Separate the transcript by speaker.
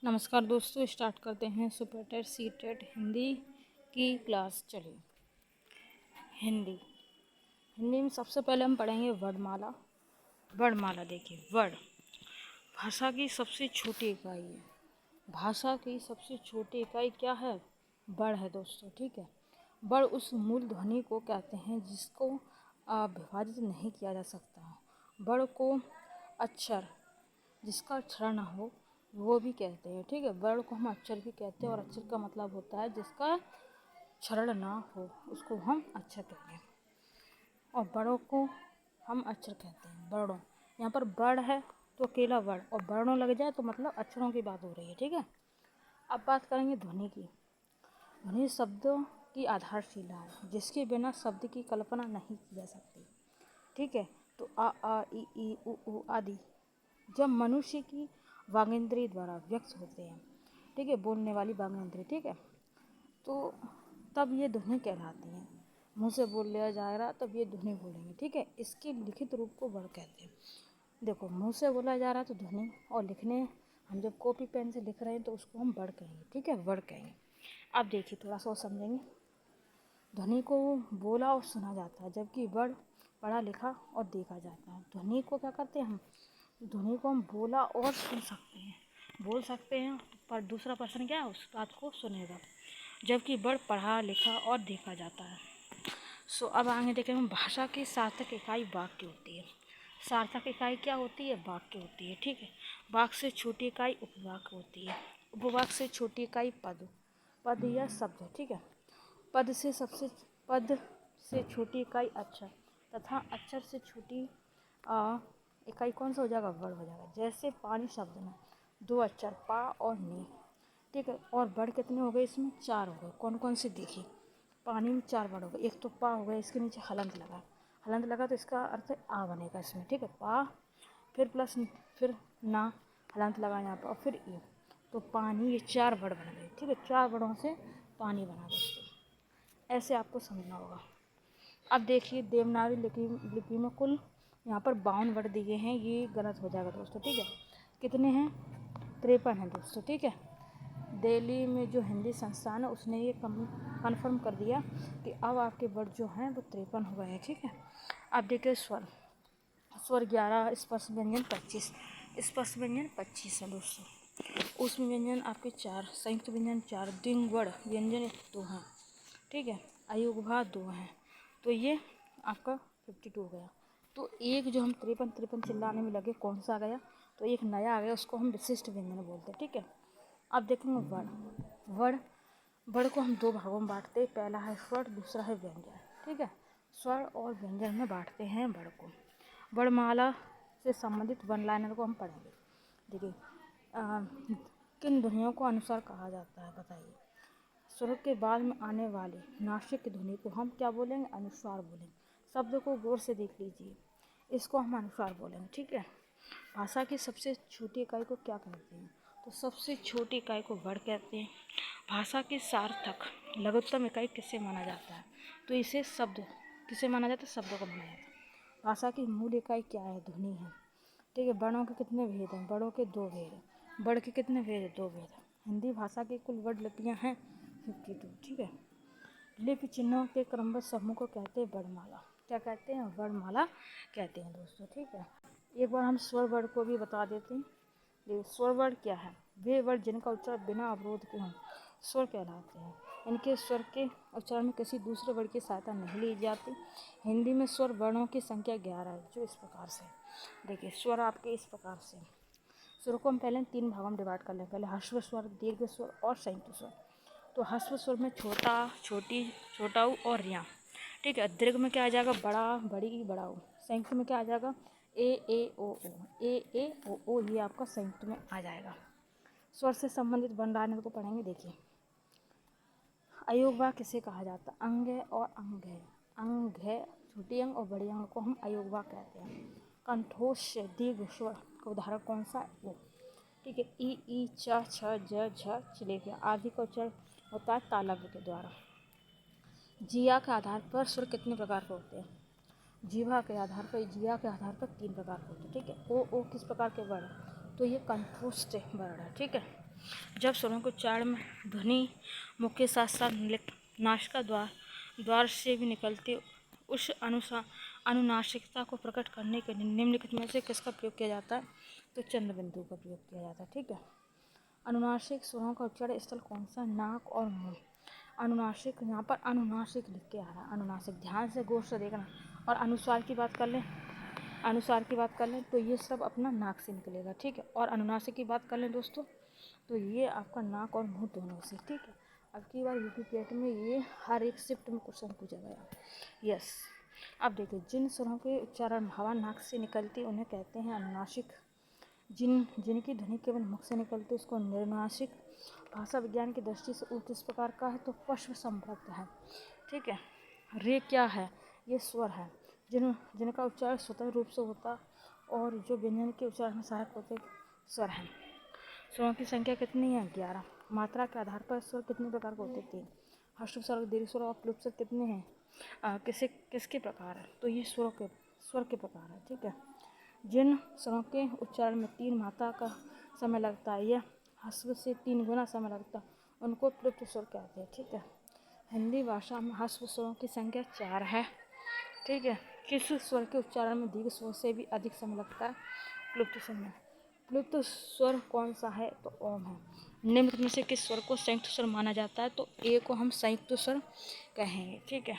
Speaker 1: नमस्कार दोस्तों, स्टार्ट करते हैं super TET C TET Hindi की क्लास। चलिए, हिंदी हिंदी में सबसे पहले हम पढ़ेंगे वर्णमाला। वर्णमाला देखिए, वर्ण भाषा की सबसे छोटी इकाई है। भाषा की सबसे छोटी इकाई क्या है? वर्ण है दोस्तों, ठीक है। वर्ण उस मूल ध्वनि को कहते हैं जिसको विभाजित नहीं किया जा सकता। वर्ण को अक्षर जिसका अक्षर ना हो वो भी कहते हैं, ठीक है। वर्ण को हम अक्षर भी कहते हैं और अक्षर का मतलब होता है जिसका क्षरण ना हो, उसको हम अक्षर कहते हैं। और बड़ों को हम अक्षर कहते हैं। वर्णों, यहाँ पर वर्ण है तो अकेला वर्ण, और वर्णों लग जाए तो मतलब अक्षरों की बात हो रही है, ठीक है। अब बात करेंगे ध्वनि की। ध्वनि शब्दों की आधारशिला है जिसके बिना शब्द की कल्पना नहीं की जा सकती, ठीक है। तो आ ई उ आदि जब मनुष्य की वागेंद्री द्वारा व्यक्त होते हैं, ठीक है, बोलने वाली वागेंद्री, ठीक है, तो तब ये ध्वनि कहलाती हैं। मुंह से बोल लिया जाएगा तब ये ध्वनि बोलेंगे, ठीक है। इसके लिखित रूप को वर्ण कहते हैं। देखो, मुंह से बोला जा रहा है तो ध्वनि, और लिखने हम जब कॉपी पेन से लिख रहे हैं तो उसको हम वर्ण कहेंगे, ठीक है, वर्ण कहेंगे। अब देखिए, थोड़ा सा और समझेंगे। ध्वनि को बोला और सुना जाता है जबकि वर्ण पढ़ा लिखा और देखा जाता है। ध्वनि को क्या करते हैं हम? ध्वनि को हम बोला और सुन सकते हैं, बोल सकते हैं, पर दूसरा पर्सन क्या है उस बात को सुनेगा, जबकि वर्ण पढ़ा लिखा और देखा जाता है। सो अब आगे देखें हम, भाषा की सार्थक इकाई वाक्य होती है। सार्थक इकाई क्या होती है? वाक्य होती है, ठीक है। वाक्य से छोटी इकाई उपवाक्य होती है। उपवाक्य से छोटी इकाई पद, पद या शब्द, ठीक है। पद से छोटी इकाई अक्षर, तथा अक्षर से छोटी इकाई कौन सा हो जाएगा? वर्ण हो जाएगा। जैसे पानी शब्द में दो अक्षर पा और नी, ठीक है। और वर्ण कितने हो गए? इसमें चार हो गए। कौन कौन से? देखिए, पानी में चार वर्ण हो गए। एक तो पा हो गया, इसके नीचे हलंत लगा, हलंत लगा तो इसका अर्थ आ बनेगा इसमें, ठीक है। पा फिर प्लस फिर ना, हलंत लगा यहाँ पर, और फिर ई, तो पानी, ये चार वर्ण बन गए, ठीक है। चार वर्णों से पानी बना दोस्तों, ऐसे आपको समझना होगा। अब देखिए, देवनागरी लिपि में कुल यहाँ पर 52 वर्ड दिए हैं, ये गलत हो जाएगा दोस्तों, ठीक है। कितने हैं? 53 हैं दोस्तों, ठीक है। दिल्ली में जो हिंदी संस्थान है उसने ये कन्फर्म कर दिया कि अब आपके वर्ड जो हैं वो 53 हो गए हैं, ठीक है। अब देखिए स्वर। स्वर 11, स्पर्श व्यंजन 25, स्पर्श व्यंजन 25 है दोस्तों। उसमें व्यंजन आपके 4, संयुक्त व्यंजन 4, द्विंग वर्ण व्यंजन 2 हैं, ठीक है। अयुग्भा 2 हैं, तो ये आपका 52 हो गया। तो एक जो हम 53 चिल्लाने में लगे, कौन सा आ गया? तो एक नया आ गया, उसको हम विशिष्ट व्यंजन बोलते हैं, ठीक है। अब देखेंगे वर्ण। वर्ण को हम दो भागों में बांटते हैं, पहला है स्वर, दूसरा है व्यंजन, ठीक है। स्वर और व्यंजन में बांटते हैं वर्ण को। वर्णमाला से संबंधित वन लाइनर को हम पढ़ेंगे। देखिए, किन ध्वनियों को अनुसार कहा जाता है बताइए? स्वर के बाद में आने वाली नासिक ध्वनि को हम क्या बोलेंगे? अनुस्वार बोलेंगे। शब्द को गौर से देख लीजिए, इसको हम अनुस्वार बोलेंगे, ठीक है। भाषा की सबसे छोटी इकाई को क्या कहते हैं? तो सबसे छोटी इकाई को वर्ण कहते हैं। भाषा की सार्थक लघुत्तम इकाई किसे माना जाता है? तो इसे शब्द किसे माना जाता है? शब्दों को माना जाता है। भाषा की मूल इकाई क्या है? ध्वनि है, ठीक है। वर्णों के कितने भेद हैं? वर्णों के 2 भेद हैं। वर्ण के कितने भेद हैं? 2 भेद हैं। हिंदी भाषा की कुल वर्ण लिपियाँ हैं 52, ठीक है। लिपि चिन्हों के क्रमबद्ध समूह को कहते हैं वर्णमाला। क्या कहते हैं? वर्णमाला कहते हैं दोस्तों, ठीक है। एक बार हम स्वर वर्ण को भी बता देते हैं। देखिए, स्वर वर्ण क्या है? वे वर्ण जिनका उच्चारण बिना अवरोध के हों स्वर कहलाते हैं। इनके स्वर के उच्चारण में किसी दूसरे वर्ण की सहायता नहीं ली जाती। हिंदी में स्वर वर्णों की संख्या 11 है, जो इस प्रकार से। देखिए, स्वर आपके इस प्रकार से। स्वर को हम पहले 3 भागों में डिवाइड कर लें। पहले ह्रस्व स्वर, दीर्घ स्वर और संयुक्त स्वर। तो ह्रस्व स्वर में छोटा, छोटी, छोटा ऊ और रिया, ठीक है। दीर्घ में क्या आ जाएगा? बड़ा, बड़ी, बड़ा ऊ। संयुक्त में क्या आ जाएगा? ए ओ ओ, ए ओ ओ, ये आपका संयुक्त में आ जाएगा। स्वर से संबंधित वर्ण लाइनर को पढ़ेंगे। देखिए, अयोगवा किसे कहा जाता है? अंग और अंग है। अंग है, छोटी अंग और बड़ी अंग को हम अयोगवा कहते हैं। कंठोष दीर्घ स्वर का उदाहरण कौन सा है? वो, ठीक है। ई च छ ज झ चलेगा आदि का उच्चारण होता है तालव्य के द्वारा। जिया के आधार पर स्वर कितने प्रकार के होते हैं? जिह्वा के आधार पर, जिया के आधार पर 3 प्रकार के होते हैं, ठीक है। ओ किस प्रकार के वर्ण? तो ये कंठोष्ठ वर्ण है, ठीक है। जब स्वरों के उच्चारण में ध्वनि मुख के साथ साथ नासिका द्वार से भी निकलती उस अनुनासिकता को प्रकट करने के लिए निम्नलिखित में से किसका प्रयोग किया जाता है? तो चंद्र बिंदु का प्रयोग किया जाता है। ठीक है। अनुनासिक स्वरों का उच्चारण स्थल कौन सा? नाक और मुंह। अनुनासिक, यहाँ पर अनुनासिक लिख के आ रहा है। अनुनासिक, ध्यान से गौर से देखना। और अनुस्वार की बात कर लें, तो ये सब अपना नाक से निकलेगा। ठीक है। और अनुनासिक की बात कर लें दोस्तों, तो ये आपका नाक और मुंह दोनों से। ठीक है। अब की बार यूपीपीएससी में ये हर एक शिफ्ट में क्वेश्चन पूछा गया। यस। अब देखिए, जिन स्वरों के उच्चारण हवा नाक से निकलती उन्हें कहते हैं अनुनासिक। जिनकी ध्वनि केवल मुख से निकलती उसको निर्नासिक। भाषा विज्ञान की दृष्टि से उक्त इस प्रकार का है तो पश्व संबद्ध है। ठीक है। रे क्या है? ये स्वर है जिनका उच्चारण स्वतंत्र रूप से होता और जो व्यंजन के उच्चारण में सहायक होते स्वर हैं। स्वरों की संख्या कितनी है? 11। मात्रा के आधार पर स्वर कितने प्रकार के होते? 3। ह्रस्व स्वर, दीर्घ स्वर और प्लुत स्वर कितने हैं? किसके प्रकार है? तो ये स्वर के प्रकार है। ठीक है। जिन स्वरों के उच्चारण में 3 मात्रा का समय लगता है या ह्रस्व से 3 गुना समय लगता है उनको प्लुत स्वर कहते हैं। ठीक है। हिंदी भाषा में ह्रस्व स्वरों की संख्या 4 है। ठीक है। किस स्वर के उच्चारण में दीर्घ स्वर से भी अधिक समय लगता है? प्लुत स्वर में। प्लुत स्वर कौन सा है? तो ओम है। निम्न में से किस स्वर को संयुक्त स्वर माना जाता है? तो ए को हम संयुक्त स्वर कहेंगे। ठीक है।